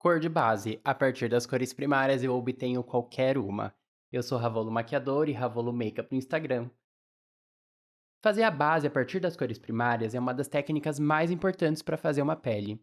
Cor de base. A partir das cores primárias eu obtenho qualquer uma. Eu sou Ravolo Maquiador e Ravolo Makeup no Instagram. Fazer a base a partir das cores primárias é uma das técnicas mais importantes para fazer uma pele.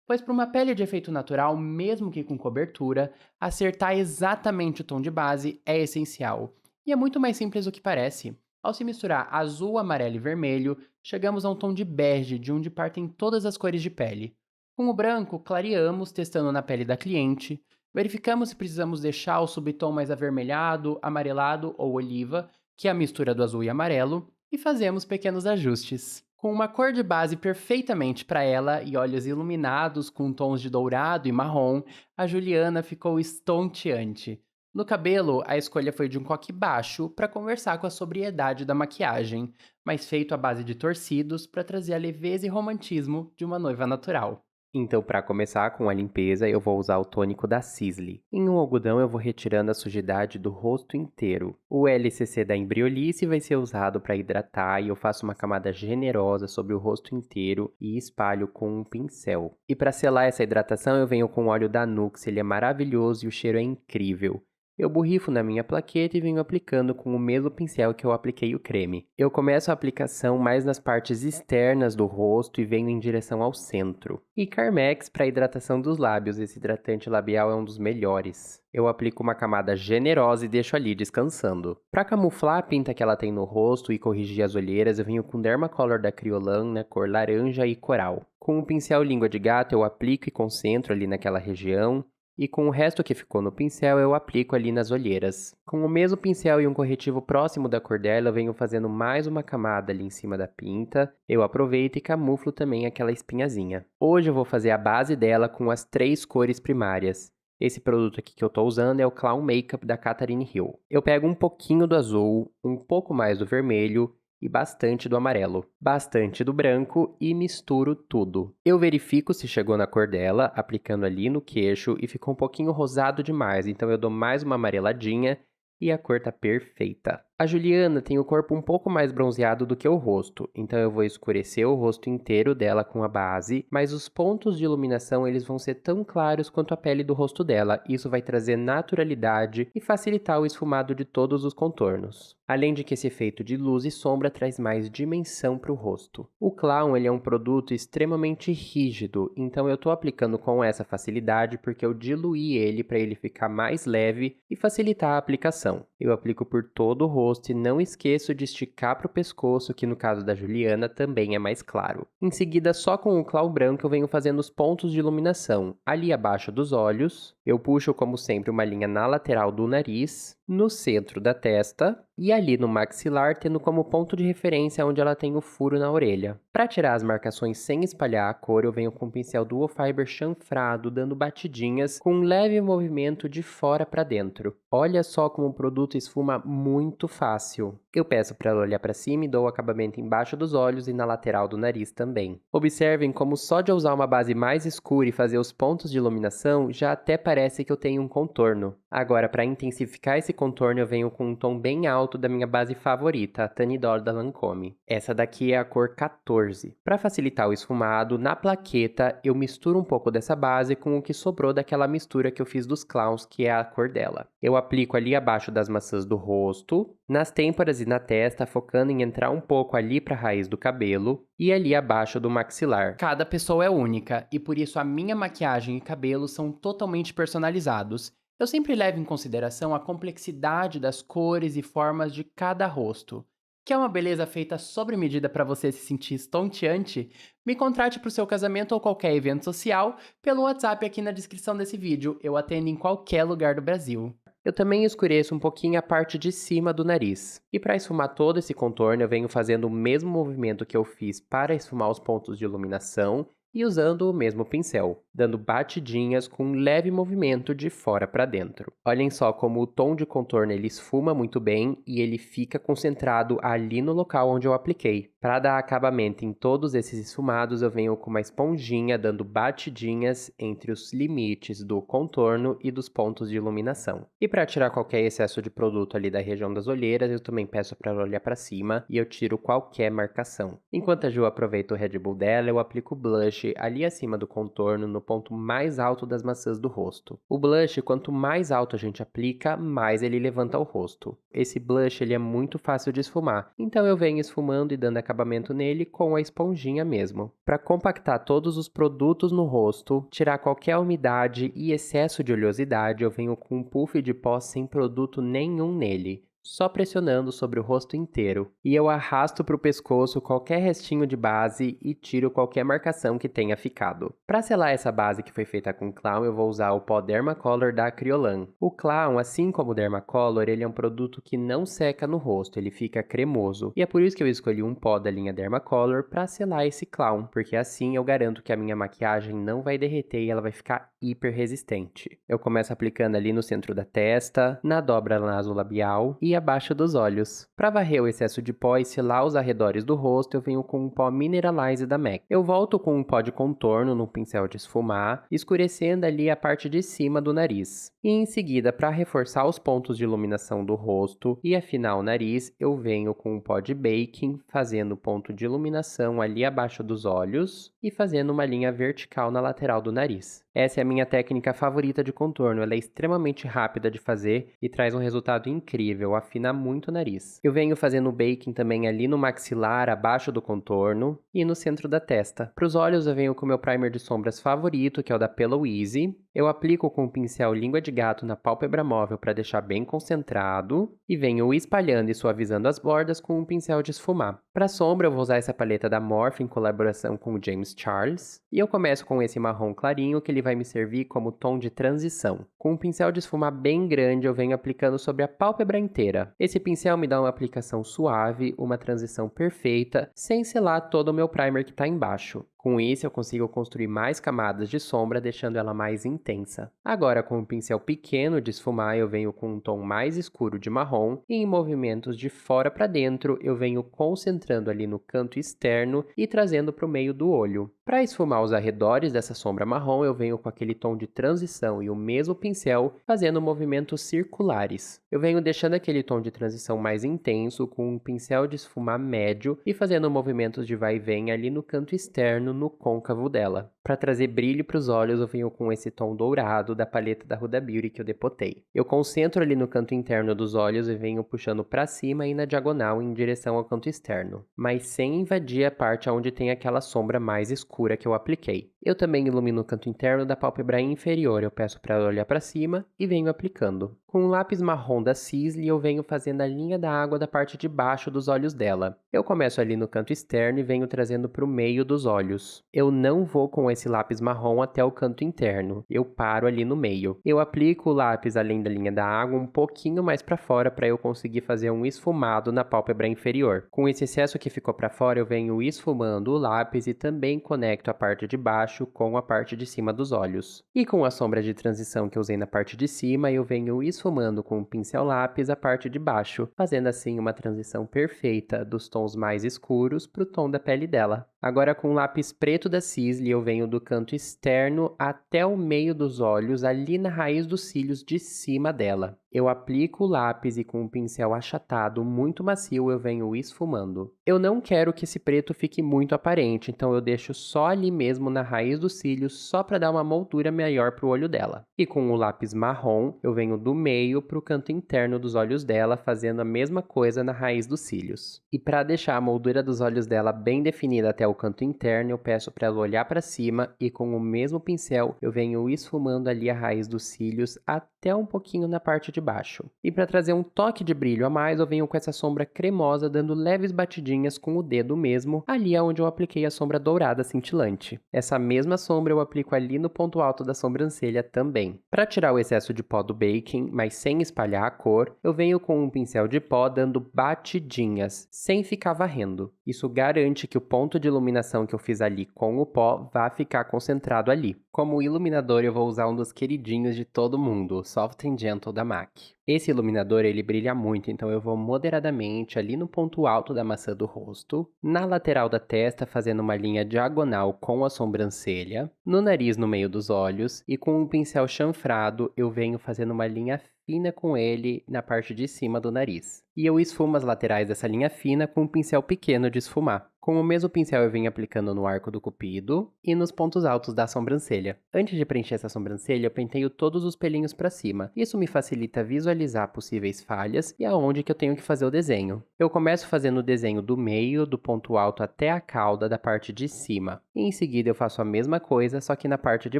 Pois para uma pele de efeito natural, mesmo que com cobertura, acertar exatamente o tom de base é essencial. E é muito mais simples do que parece. Ao se misturar azul, amarelo e vermelho, chegamos a um tom de bege, de onde partem todas as cores de pele. Com o branco, clareamos, testando na pele da cliente, verificamos se precisamos deixar o subtom mais avermelhado, amarelado ou oliva, que é a mistura do azul e amarelo, e fazemos pequenos ajustes. Com uma cor de base perfeitamente para ela e olhos iluminados com tons de dourado e marrom, a Juliana ficou estonteante. No cabelo, a escolha foi de um coque baixo para conversar com a sobriedade da maquiagem, mas feito à base de torcidos para trazer a leveza e romantismo de uma noiva natural. Então, para começar com a limpeza, eu vou usar o tônico da Sisley. Em um algodão, eu vou retirando a sujidade do rosto inteiro. O LCC da Embryolice vai ser usado para hidratar e eu faço uma camada generosa sobre o rosto inteiro e espalho com um pincel. E para selar essa hidratação, eu venho com o óleo da Nux, ele é maravilhoso e o cheiro é incrível. Eu borrifo na minha plaqueta e venho aplicando com o mesmo pincel que eu apliquei o creme. Eu começo a aplicação mais nas partes externas do rosto e venho em direção ao centro. E Carmex para hidratação dos lábios, esse hidratante labial é um dos melhores. Eu aplico uma camada generosa e deixo ali descansando. Para camuflar a pinta que ela tem no rosto e corrigir as olheiras, eu venho com Dermacolor da Kryolan na cor laranja e coral. Com o pincel língua de gato eu aplico e concentro ali naquela região. E com o resto que ficou no pincel, eu aplico ali nas olheiras. Com o mesmo pincel e um corretivo próximo da cor dela, eu venho fazendo mais uma camada ali em cima da pinta. Eu aproveito e camuflo também aquela espinhazinha. Hoje eu vou fazer a base dela com as 3 cores primárias. Esse produto aqui que eu estou usando é o Clown Makeup da Catherine Hill. Eu pego um pouquinho do azul, um pouco mais do vermelho e bastante do amarelo, bastante do branco e misturo tudo. Eu verifico se chegou na cor dela, aplicando ali no queixo e ficou um pouquinho rosado demais, então eu dou mais uma amareladinha e a cor tá perfeita. A Juliana tem o corpo um pouco mais bronzeado do que o rosto, então eu vou escurecer o rosto inteiro dela com a base, mas os pontos de iluminação eles vão ser tão claros quanto a pele do rosto dela. Isso vai trazer naturalidade e facilitar o esfumado de todos os contornos. Além de que esse efeito de luz e sombra traz mais dimensão para o rosto. O Clown ele é um produto extremamente rígido, então eu estou aplicando com essa facilidade porque eu diluí ele para ele ficar mais leve e facilitar a aplicação. Eu aplico por todo o rosto e não esqueço de esticar para o pescoço, que no caso da Juliana também é mais claro. Em seguida, só com o Clown branco eu venho fazendo os pontos de iluminação. Ali abaixo dos olhos, eu puxo como sempre uma linha na lateral do nariz, no centro da testa e ali no maxilar, tendo como ponto de referência onde ela tem o furo na orelha. Para tirar as marcações sem espalhar a cor, eu venho com o pincel Duo Fiber chanfrado, dando batidinhas com um leve movimento de fora para dentro. Olha só como o produto esfuma muito fácil. Eu peço para ela olhar para cima e dou o acabamento embaixo dos olhos e na lateral do nariz também. Observem como só de eu usar uma base mais escura e fazer os pontos de iluminação, já até parece que eu tenho um contorno. Agora, para intensificar esse contorno, eu venho com um tom bem alto da minha base favorita, a Tany Doll da Lancôme. Essa daqui é a cor 14. Para facilitar o esfumado, na plaqueta eu misturo um pouco dessa base com o que sobrou daquela mistura que eu fiz dos clowns, que é a cor dela. Eu aplico ali abaixo das maçãs do rosto, nas têmporas e na testa, focando em entrar um pouco ali para a raiz do cabelo e ali abaixo do maxilar. Cada pessoa é única e por isso a minha maquiagem e cabelo são totalmente personalizados. Eu sempre levo em consideração a complexidade das cores e formas de cada rosto. Quer uma beleza feita sob medida para você se sentir estonteante? Me contrate para o seu casamento ou qualquer evento social pelo WhatsApp aqui na descrição desse vídeo. Eu atendo em qualquer lugar do Brasil. Eu também escureço um pouquinho a parte de cima do nariz. E para esfumar todo esse contorno, eu venho fazendo o mesmo movimento que eu fiz para esfumar os pontos de iluminação e usando o mesmo pincel, dando batidinhas com um leve movimento de fora para dentro. Olhem só como o tom de contorno ele esfuma muito bem e ele fica concentrado ali no local onde eu apliquei. Para dar acabamento em todos esses esfumados, eu venho com uma esponjinha dando batidinhas entre os limites do contorno e dos pontos de iluminação. E para tirar qualquer excesso de produto ali da região das olheiras, eu também peço para ela olhar para cima e eu tiro qualquer marcação. Enquanto a Ju aproveita o Red Bull dela, eu aplico o blush ali acima do contorno, no ponto mais alto das maçãs do rosto. O blush, quanto mais alto a gente aplica, mais ele levanta o rosto. Esse blush ele é muito fácil de esfumar, então eu venho esfumando e dando acabamento nele com a esponjinha mesmo. Para compactar todos os produtos no rosto, tirar qualquer umidade e excesso de oleosidade, eu venho com um puff de pó sem produto nenhum nele, só pressionando sobre o rosto inteiro. E eu arrasto para o pescoço qualquer restinho de base e tiro qualquer marcação que tenha ficado. Para selar essa base que foi feita com Clown, eu vou usar o pó Dermacolor da Kryolan. O Clown, assim como o Dermacolor, ele é um produto que não seca no rosto, ele fica cremoso. E é por isso que eu escolhi um pó da linha Dermacolor para selar esse Clown, porque assim eu garanto que a minha maquiagem não vai derreter e ela vai ficar hiper resistente. Eu começo aplicando ali no centro da testa, na dobra nasolabial e abaixo dos olhos. Para varrer o excesso de pó e selar os arredores do rosto, eu venho com um pó Mineralize da MAC. Eu volto com um pó de contorno no pincel de esfumar, escurecendo ali a parte de cima do nariz. E em seguida, para reforçar os pontos de iluminação do rosto e afinar o nariz, eu venho com um pó de baking, fazendo ponto de iluminação ali abaixo dos olhos e fazendo uma linha vertical na lateral do nariz. Essa é a minha técnica favorita de contorno, ela é extremamente rápida de fazer e traz um resultado incrível, afina muito o nariz. Eu venho fazendo baking também ali no maxilar, abaixo do contorno e no centro da testa. Para os olhos eu venho com o meu primer de sombras favorito, que é o da Pillow Easy. Eu aplico com o pincel língua de gato na pálpebra móvel para deixar bem concentrado e venho espalhando e suavizando as bordas com um pincel de esfumar. Para sombra eu vou usar essa paleta da Morphe em colaboração com o James Charles e eu começo com esse marrom clarinho que ele vai me servir como tom de transição. Com um pincel de esfumar bem grande eu venho aplicando sobre a pálpebra inteira. Esse pincel me dá uma aplicação suave, uma transição perfeita, sem selar todo o meu primer que está embaixo. Com isso, eu consigo construir mais camadas de sombra, deixando ela mais intensa. Agora, com um pincel pequeno de esfumar, eu venho com um tom mais escuro de marrom e em movimentos de fora para dentro, eu venho concentrando ali no canto externo e trazendo para o meio do olho. Para esfumar os arredores dessa sombra marrom, eu venho com aquele tom de transição e o mesmo pincel fazendo movimentos circulares. Eu venho deixando aquele tom de transição mais intenso com um pincel de esfumar médio e fazendo movimentos de vai e vem ali no canto externo, no côncavo dela. Para trazer brilho para os olhos, eu venho com esse tom dourado da paleta da Huda Beauty que eu depotei. Eu concentro ali no canto interno dos olhos e venho puxando para cima e na diagonal em direção ao canto externo, mas sem invadir a parte onde tem aquela sombra mais escura que eu apliquei. Eu também ilumino o canto interno da pálpebra inferior, eu peço para ela olhar para cima e venho aplicando. Com um lápis marrom da Sisley, eu venho fazendo a linha da água da parte de baixo dos olhos dela. Eu começo ali no canto externo e venho trazendo para o meio dos olhos. Eu não vou com esse lápis marrom até o canto interno, eu paro ali no meio. Eu aplico o lápis além da linha da água um pouquinho mais para fora para eu conseguir fazer um esfumado na pálpebra inferior. Com esse excesso que ficou para fora, eu venho esfumando o lápis e também conecto a parte de baixo com a parte de cima dos olhos. E com a sombra de transição que eu usei na parte de cima, eu venho esfumando com o pincel lápis a parte de baixo, fazendo assim uma transição perfeita dos tons mais escuros para o tom da pele dela. Agora com o lápis preto da Sisley, eu venho do canto externo até o meio dos olhos, ali na raiz dos cílios de cima dela. Eu aplico o lápis e com um pincel achatado muito macio eu venho esfumando. Eu não quero que esse preto fique muito aparente, então eu deixo só ali mesmo na raiz dos cílios, só para dar uma moldura maior para o olho dela. E com o lápis marrom, eu venho do meio para o canto interno dos olhos dela, fazendo a mesma coisa na raiz dos cílios. E para deixar a moldura dos olhos dela bem definida até o canto interno, eu peço para ela olhar para cima e com o mesmo pincel eu venho esfumando ali a raiz dos cílios até um pouquinho na parte de baixo. E para trazer um toque de brilho a mais, eu venho com essa sombra cremosa dando leves batidinhas com o dedo mesmo, ali onde eu apliquei a sombra dourada cintilante. Essa mesma sombra eu aplico ali no ponto alto da sobrancelha também. Para tirar o excesso de pó do baking, mas sem espalhar a cor, eu venho com um pincel de pó dando batidinhas, sem ficar varrendo. Isso garante que o ponto de iluminação que eu fiz ali com o pó vá ficar concentrado ali. Como iluminador, eu vou usar um dos queridinhos de todo mundo, o Soft and Gentle da MAC. Esse iluminador, ele brilha muito, então eu vou moderadamente ali no ponto alto da maçã do rosto, na lateral da testa, fazendo uma linha diagonal com a sobrancelha, no nariz no meio dos olhos, e com um pincel chanfrado eu venho fazendo uma linha fina com ele na parte de cima do nariz. E eu esfumo as laterais dessa linha fina com um pincel pequeno de esfumar. Com o mesmo pincel eu venho aplicando no arco do cupido e nos pontos altos da sobrancelha. Antes de preencher essa sobrancelha, eu penteio todos os pelinhos para cima. Isso me facilita visualizar possíveis falhas e aonde que eu tenho que fazer o desenho. Eu começo fazendo o desenho do meio, do ponto alto até a cauda da parte de cima. E em seguida eu faço a mesma coisa, só que na parte de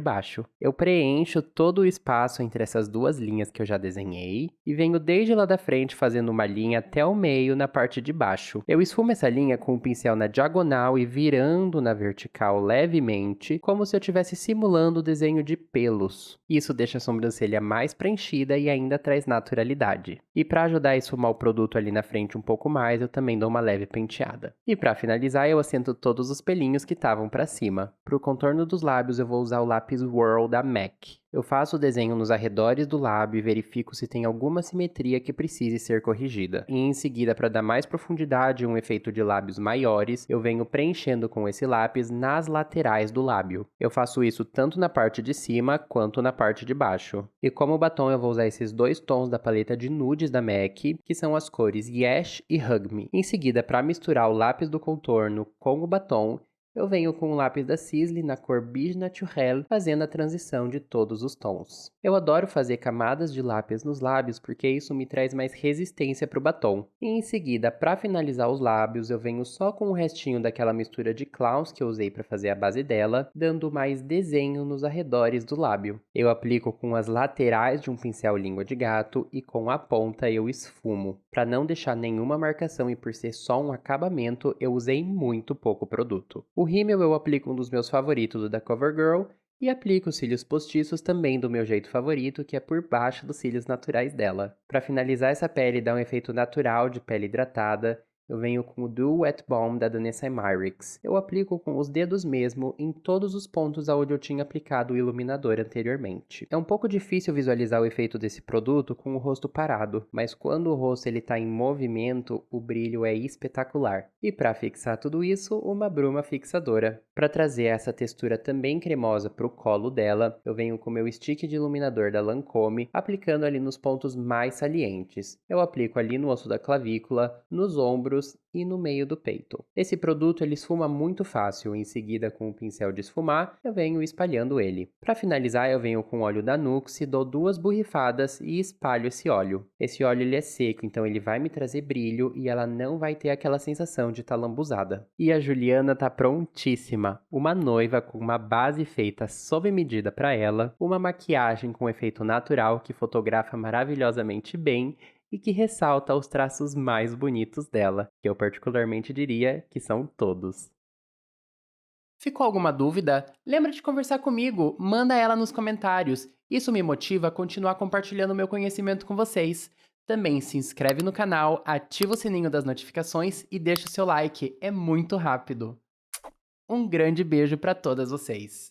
baixo. Eu preencho todo o espaço entre essas duas linhas que eu já desenhei e venho desde lá da frente fazendo uma linha até o meio na parte de baixo. Eu esfumo essa linha com o pincel na diagonal e virando na vertical levemente, como se eu estivesse simulando o desenho de pelos. Isso deixa a sobrancelha mais preenchida e ainda traz naturalidade. E para ajudar a esfumar o produto ali na frente um pouco mais, eu também dou uma leve penteada. E para finalizar, eu assento todos os pelinhos que estavam para cima. Para o contorno dos lábios, eu vou usar o lápis Whirl da MAC. Eu faço o desenho nos arredores do lábio e verifico se tem alguma simetria que precise ser corrigida. E em seguida, para dar mais profundidade e um efeito de lábios maiores, eu venho preenchendo com esse lápis nas laterais do lábio. Eu faço isso tanto na parte de cima quanto na parte de baixo. E como batom, eu vou usar esses dois tons da paleta de nudes da MAC, que são as cores Yesh e Hug Me. Em seguida, para misturar o lápis do contorno com o batom, eu venho com o lápis da Sisley na cor Beige Naturel, fazendo a transição de todos os tons. Eu adoro fazer camadas de lápis nos lábios porque isso me traz mais resistência para o batom. E em seguida, para finalizar os lábios, eu venho só com o restinho daquela mistura de clowns que eu usei para fazer a base dela, dando mais desenho nos arredores do lábio. Eu aplico com as laterais de um pincel língua de gato e com a ponta eu esfumo. Para não deixar nenhuma marcação e por ser só um acabamento, eu usei muito pouco produto. O rímel eu aplico um dos meus favoritos, o da CoverGirl, e aplico os cílios postiços também do meu jeito favorito, que é por baixo dos cílios naturais dela. Para finalizar essa pele e dar um efeito natural de pele hidratada, eu venho com o Duo Wet Balm da Danessa Myricks. Eu aplico com os dedos mesmo em todos os pontos onde eu tinha aplicado o iluminador anteriormente. É um pouco difícil visualizar o efeito desse produto com o rosto parado, mas quando o rosto está em movimento, o brilho é espetacular. E para fixar tudo isso, uma bruma fixadora. Para trazer essa textura também cremosa para o colo dela, eu venho com o meu stick de iluminador da Lancôme, aplicando ali nos pontos mais salientes. Eu aplico ali no osso da clavícula, nos ombros e no meio do peito. Esse produto ele esfuma muito fácil, em seguida com o pincel de esfumar, eu venho espalhando ele. Para finalizar, eu venho com o óleo da Nuxe, dou 2 borrifadas e espalho esse óleo. Esse óleo ele é seco, então ele vai me trazer brilho e ela não vai ter aquela sensação de estar lambuzada. E a Juliana tá prontíssima! Uma noiva com uma base feita sob medida para ela, uma maquiagem com efeito natural que fotografa maravilhosamente bem e que ressalta os traços mais bonitos dela, que eu particularmente diria que são todos. Ficou alguma dúvida? Lembra de conversar comigo, manda ela nos comentários. Isso me motiva a continuar compartilhando meu conhecimento com vocês. Também se inscreve no canal, ativa o sininho das notificações e deixa o seu like, é muito rápido. Um grande beijo para todas vocês.